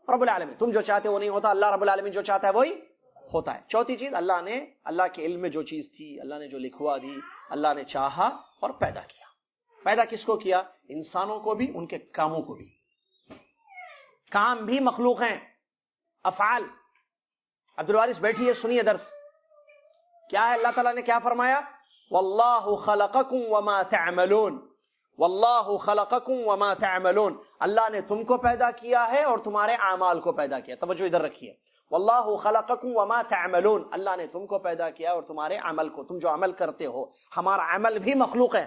رب العالمین, تم جو چاہتے وہ نہیں ہوتا, اللہ رب العالمین جو چاہتا ہے وہی ہوتا ہے. چوتھی چیز, اللہ کے علم میں جو چیز تھی اللہ نے جو لکھوا دی, اللہ نے چاہا اور پیدا کیا. پیدا کس کو کیا, انسانوں کو بھی, ان کے کاموں کو بھی. کام بھی مخلوق ہیں, افعال. عبدالوارث بیٹھیے, سنیے درس. کیا ہے اللہ تعالیٰ نے کیا فرمایا؟ واللہ خلقکم وما تعملون، واللہ خلقکم وما تعملون، اللہ نے تم کو پیدا کیا ہے اور تمہارے اعمال کو پیدا کیا. توجہ ادھر رکھیے. واللہ خلقکم وما تعملون، اللہ نے تم کو پیدا کیا اور تمہارے عمل کو، تم جو عمل کرتے ہو. ہمارا عمل بھی مخلوق ہے،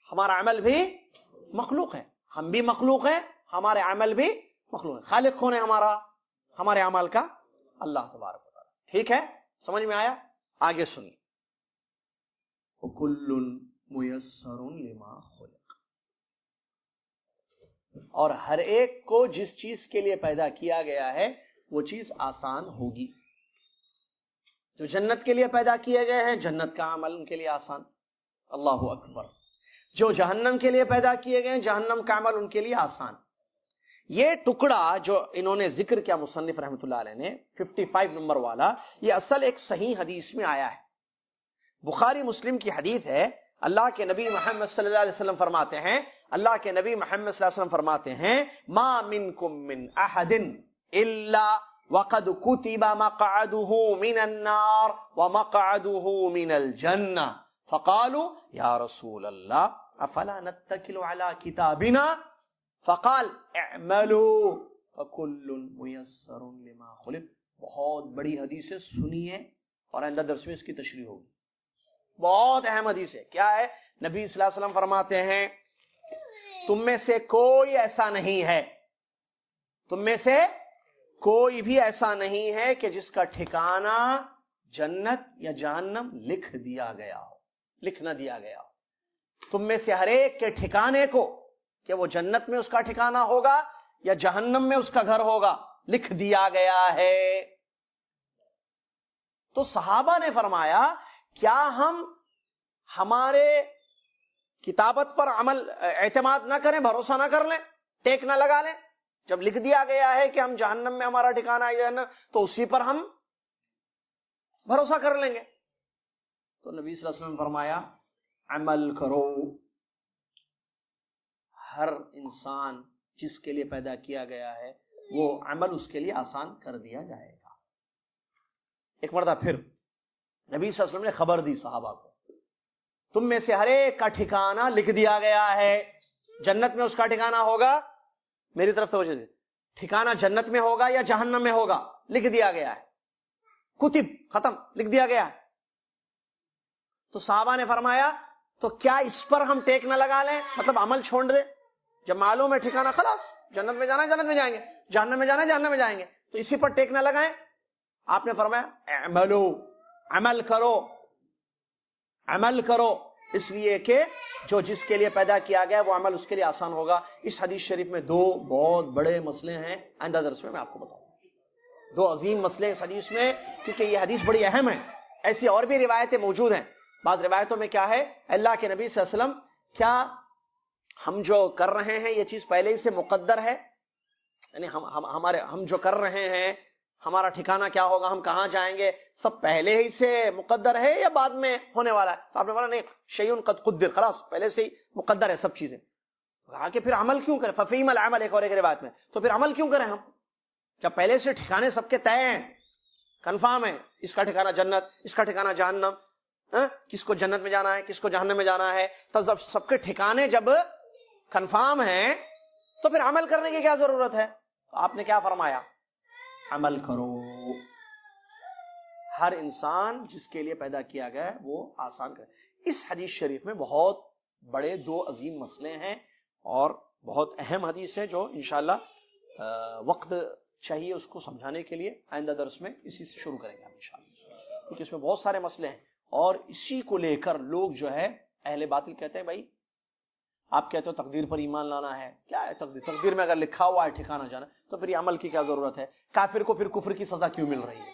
ہمارا عمل بھی مخلوق ہے، ہم بھی مخلوق ہیں، ہمارے عمل بھی مخلوق ہے. خالق کون ہے ہمارا؟ ہمارے اعمال کا اللہ تبارک و تعالی. ٹھیک ہے، سمجھ میں آیا؟ آگے سنیے. وَكُلٌّ مُيَسَّرٌ لِمَا خُلِقَ، اور ہر ایک کو جس چیز کے لیے پیدا کیا گیا ہے وہ چیز آسان ہوگی. جو جنت کے لیے پیدا کیے گئے ہیں جنت کا عمل ان کے لیے آسان. اللہ اکبر. جو جہنم کے لیے پیدا کیے گئے ہیں جہنم کا عمل ان کے لیے آسان. یہ ٹکڑا جو انہوں نے ذکر کیا مصنف رحمۃ اللہ علیہ نے 55 نمبر والا، یہ اصل ایک صحیح حدیث میں آیا ہے. بخاری مسلم کی حدیث ہے. اللہ کے نبی محمد صلی اللہ علیہ وسلم فرماتے ہیں، اللہ کے نبی محمد صلی اللہ علیہ وسلم فرماتے ہیں، ما منکم من احد الا وقد كتب مقعده من النار ومقعده من الجنہ فقالوا یا رسول اللہ افلا نتکل على کتابنا فقال اعملوا فكل ميسر لما خلق. بہت بڑی حدیث ہے، سنیے اور آئندہ درس میں اس کی تشریح ہوگی. بہت اہم حدیث ہے. کیا ہے؟ نبی صلی اللہ علیہ وسلم فرماتے ہیں تم میں سے کوئی ایسا نہیں ہے، تم میں سے کوئی بھی ایسا نہیں ہے کہ جس کا ٹھکانہ جنت یا جہنم لکھ دیا گیا ہو، لکھ نہ دیا گیا ہو. تم میں سے ہر ایک کے ٹھکانے کو کہ وہ جنت میں اس کا ٹھکانہ ہوگا یا جہنم میں اس کا گھر ہوگا لکھ دیا گیا ہے. تو صحابہ نے فرمایا کیا ہم ہمارے کتابت پر عمل اعتماد نہ کریں، بھروسہ نہ کر لیں، ٹیک نہ لگا لیں؟ جب لکھ دیا گیا ہے کہ ہم جہنم میں ہمارا ٹھکانہ ہے جہنم، تو اسی پر ہم بھروسہ کر لیں گے. تو نبی صلی اللہ علیہ وسلم فرمایا عمل کرو. ہر انسان جس کے لیے پیدا کیا گیا ہے وہ عمل اس کے لیے آسان کر دیا جائے گا. ایک مرتبہ پھر نبی صلی اللہ علیہ وسلم نے خبر دی صحابہ کو، تم میں سے ہر ایک کا ٹھکانہ لکھ دیا گیا ہے. جنت میں اس کا ٹھکانہ ہوگا، میری طرف توجہ دے، ٹھکانہ جنت میں ہوگا یا جہنم میں ہوگا لکھ دیا گیا ہے. کتب، ختم، لکھ دیا گیا ہے. تو صحابہ نے فرمایا تو کیا اس پر ہم ٹیک نہ لگا لیں، مطلب عمل چھوڑ دیں؟ جب معلوم ہے ٹھکانہ خلاص، جنت میں جانا ہے جنت میں جائیں گے، جہنم میں جانا ہے جہنم میں جائیں گے، تو اسی پر ٹیک نہ لگائیں. آپ نے فرمایا اعملوا، عمل کرو، عمل کرو، اس لیے کہ جو جس کے لیے پیدا کیا گیا وہ عمل اس کے لیے آسان ہوگا. اس حدیث شریف میں دو بہت بڑے مسئلے ہیں، آئندہ درس میں آپ کو بتاؤں گا. دو عظیم مسئلے اس حدیث میں، کیونکہ یہ حدیث بڑی اہم ہے. ایسی اور بھی روایتیں موجود ہیں. بعض روایتوں میں کیا ہے، اللہ کے نبی صلی اللہ علیہ وسلم کیا ہم جو کر رہے ہیں یہ چیز پہلے ہی سے مقدر ہے، یعنی ہم جو کر رہے ہیں، ہمارا ٹھکانہ کیا ہوگا، ہم کہاں جائیں گے، سب پہلے ہی سے مقدر ہے یا بعد میں ہونے والا ہے؟ تو آپ نے بولا نہیں، شیء قد قدر، خلاص پہلے سے ہی مقدر ہے سب چیزیں. کہا کہ پھر عمل کیوں کریں؟ ففیم العمل، ایک اور ایک روایت میں، تو پھر عمل کیوں کریں ہم جب پہلے سے ٹھکانے سب کے طے ہیں، کنفرم ہے، اس کا ٹھکانہ جنت، اس کا ٹھکانہ جہنم، کس کو جنت میں جانا ہے کس کو جہنم میں جانا ہے. تو جب سب کے ٹھکانے جب کنفرم ہیں تو پھر عمل کرنے کی کیا ضرورت ہے؟ تو آپ نے کیا فرمایا؟ عمل کرو. ہر انسان جس کے لیے پیدا کیا گیا ہے وہ آسان کرے. اس حدیث شریف میں بہت بڑے دو عظیم مسئلے ہیں اور بہت اہم حدیث ہے جو انشاءاللہ وقت چاہیے اس کو سمجھانے کے لیے. آئندہ درس میں اسی سے شروع کریں گے انشاءاللہ، کیونکہ اس میں بہت سارے مسئلے ہیں اور اسی کو لے کر لوگ جو ہے اہل باطل کہتے ہیں بھائی آپ کہتے ہو تقدیر پر ایمان لانا ہے، کیا ہے تقدیر؟ تقدیر میں اگر لکھا ہوا ہے ٹھکانہ جانا تو پھر یہ عمل کی کیا ضرورت ہے؟ کافر کو پھر کفر کی سزا کیوں مل رہی ہے؟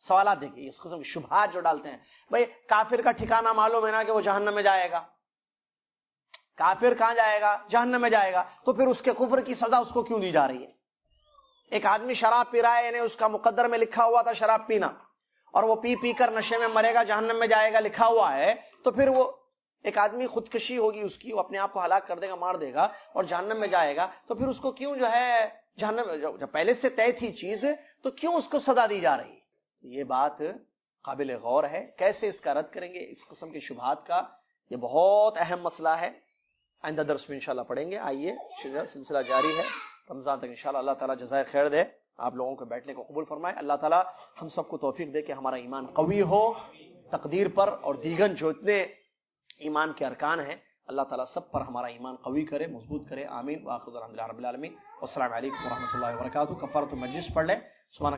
سوالات دیکھیے، اس قسم کی شبہات جو ڈالتے ہیں. بھائی کافر کا ٹھکانہ معلوم ہے نا کہ وہ جہنم میں جائے گا، کافر کہاں جائے گا؟ جہنم میں جائے گا، تو پھر اس کے کفر کی سزا اس کو کیوں دی جا رہی ہے؟ ایک آدمی شراب پی رہا ہے، یعنی اس کا مقدر میں لکھا ہوا تھا شراب پینا، اور وہ پی پی کر نشے میں مرے گا، جہنم میں جائے گا، لکھا ہوا ہے، تو پھر وہ ایک آدمی خودکشی ہوگی اس کی، وہ اپنے آپ کو ہلاک کر دے گا، مار دے گا اور جہنم میں جائے گا، تو پھر اس کو کیوں جو ہے جہنم، جب پہلے سے طے تھی چیز، تو کیوں اس کو سزا دی جا رہی ہے؟ یہ بات قابل غور ہے. کیسے اس کا رد کریں گے, اس قسم کے شبہات کا یہ بہت اہم مسئلہ ہے. آئندہ درس میں انشاءاللہ پڑھیں گے. آئیے سلسلہ جاری ہے رمضان تک انشاءاللہ. اللہ تعالیٰ جزائے خیر دے, آپ لوگوں کو بیٹھنے کو قبول فرمائے. اللہ تعالیٰ ہم سب کو توفیق دے کہ ہمارا ایمان قوی ہو تقدیر پر, اور دیگر جو اتنے ایمان کے ارکان ہیں اللہ تعالیٰ سب پر ہمارا ایمان قوی کرے, مضبوط کرے. آمین. وآخر الحمد للہ رب العالمین. والسلام علیکم ورحمۃ اللہ وبرکاتہ. کفارۃ المجلس پڑھ لیں. سبحان